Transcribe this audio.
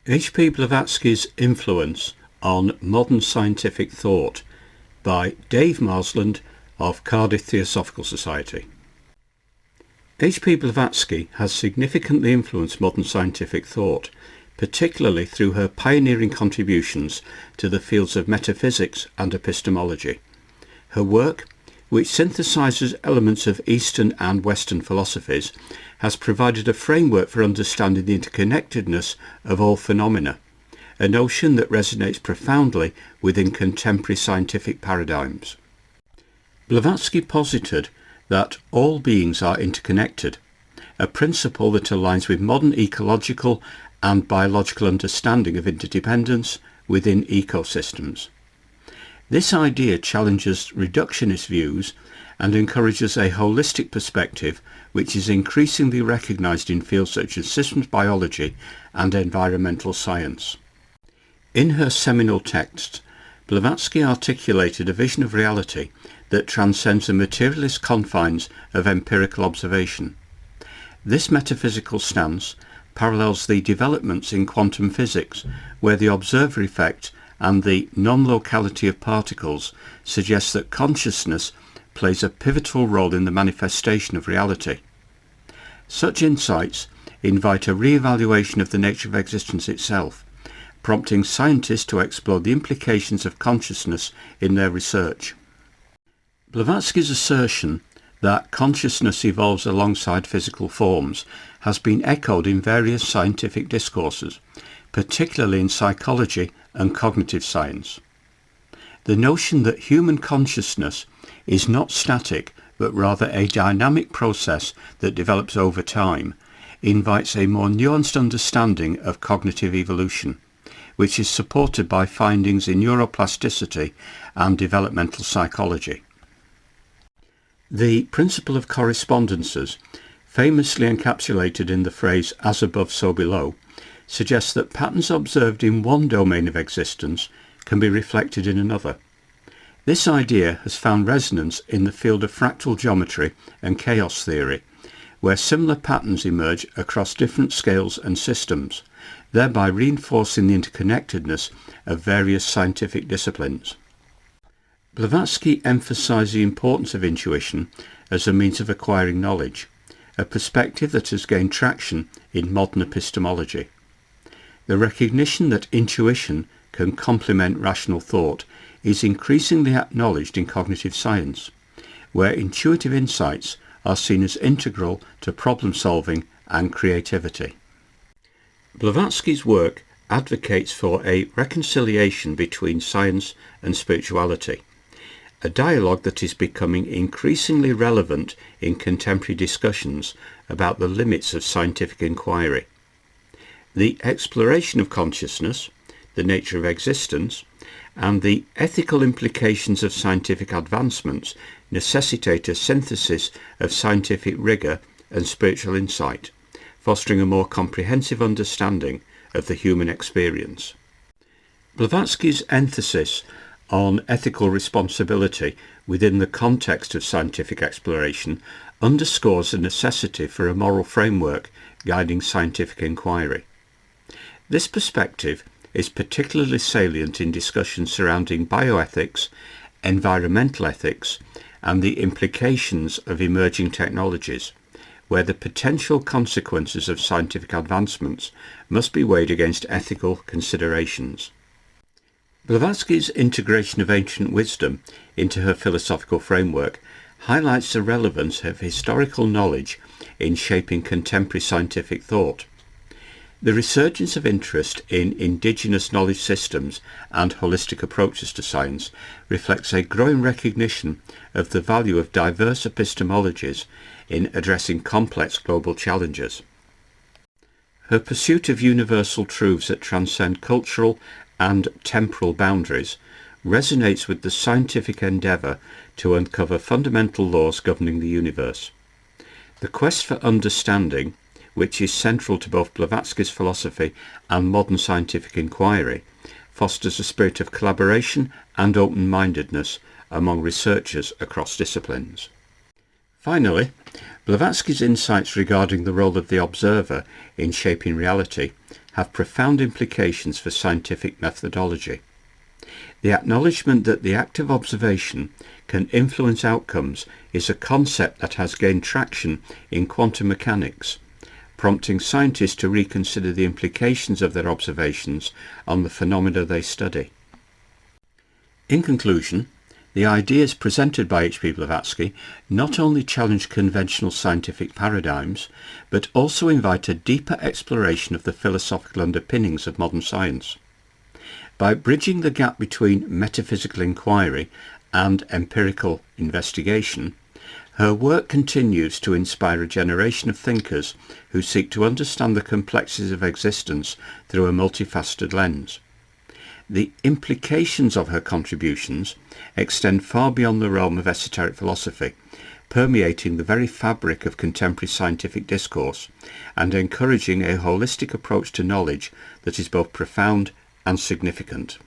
P Blavatsky's Influence on Modern Scientific Thought by Dave Marsland of Cardiff Theosophical Society. P Blavatsky has significantly influenced modern scientific thought, particularly through her pioneering contributions to the fields of metaphysics and epistemology. Her work, which synthesizes elements of Eastern and Western philosophies, has provided a framework for understanding the interconnectedness of all phenomena, a notion that resonates profoundly within contemporary scientific paradigms. Blavatsky posited that all beings are interconnected, a principle that aligns with modern ecological and biological understanding of interdependence within ecosystems. This idea challenges reductionist views and encourages a holistic perspective which is increasingly recognized in fields such as systems biology and environmental science. In her seminal text, Blavatsky articulated a vision of reality that transcends the materialist confines of empirical observation. This metaphysical stance parallels the developments in quantum physics, where the observer effect and the non-locality of particles suggests that consciousness plays a pivotal role in the manifestation of reality. Such insights invite a re-evaluation of the nature of existence itself, prompting scientists to explore the implications of consciousness in their research. Blavatsky's assertion that consciousness evolves alongside physical forms has been echoed in various scientific discourses, particularly in psychology and cognitive science. The notion that human consciousness is not static but rather a dynamic process that develops over time invites a more nuanced understanding of cognitive evolution, which is supported by findings in neuroplasticity and developmental psychology. The principle of correspondences, famously encapsulated in the phrase "as above, so below," suggests that patterns observed in one domain of existence can be reflected in another. This idea has found resonance in the field of fractal geometry and chaos theory, where similar patterns emerge across different scales and systems, thereby reinforcing the interconnectedness of various scientific disciplines. Blavatsky emphasized the importance of intuition as a means of acquiring knowledge, a perspective that has gained traction in modern epistemology. The recognition that intuition can complement rational thought is increasingly acknowledged in cognitive science, where intuitive insights are seen as integral to problem solving and creativity. Blavatsky's work advocates for a reconciliation between science and spirituality, a dialogue that is becoming increasingly relevant in contemporary discussions about the limits of scientific inquiry. The exploration of consciousness, the nature of existence, and the ethical implications of scientific advancements necessitate a synthesis of scientific rigour and spiritual insight, fostering a more comprehensive understanding of the human experience. Blavatsky's emphasis on ethical responsibility within the context of scientific exploration underscores the necessity for a moral framework guiding scientific inquiry. This perspective is particularly salient in discussions surrounding bioethics, environmental ethics, and the implications of emerging technologies, where the potential consequences of scientific advancements must be weighed against ethical considerations. Blavatsky's integration of ancient wisdom into her philosophical framework highlights the relevance of historical knowledge in shaping contemporary scientific thought. The resurgence of interest in indigenous knowledge systems and holistic approaches to science reflects a growing recognition of the value of diverse epistemologies in addressing complex global challenges. Her pursuit of universal truths that transcend cultural and temporal boundaries resonates with the scientific endeavour to uncover fundamental laws governing the universe. The quest for understanding, which is central to both Blavatsky's philosophy and modern scientific inquiry, fosters a spirit of collaboration and open-mindedness among researchers across disciplines. Finally, Blavatsky's insights regarding the role of the observer in shaping reality have profound implications for scientific methodology. The acknowledgement that the act of observation can influence outcomes is a concept that has gained traction in quantum mechanics, prompting scientists to reconsider the implications of their observations on the phenomena they study. In conclusion, the ideas presented by P Blavatsky not only challenge conventional scientific paradigms, but also invite a deeper exploration of the philosophical underpinnings of modern science. By bridging the gap between metaphysical inquiry and empirical investigation, her work continues to inspire a generation of thinkers who seek to understand the complexities of existence through a multifaceted lens. The implications of her contributions extend far beyond the realm of esoteric philosophy, permeating the very fabric of contemporary scientific discourse and encouraging a holistic approach to knowledge that is both profound and significant.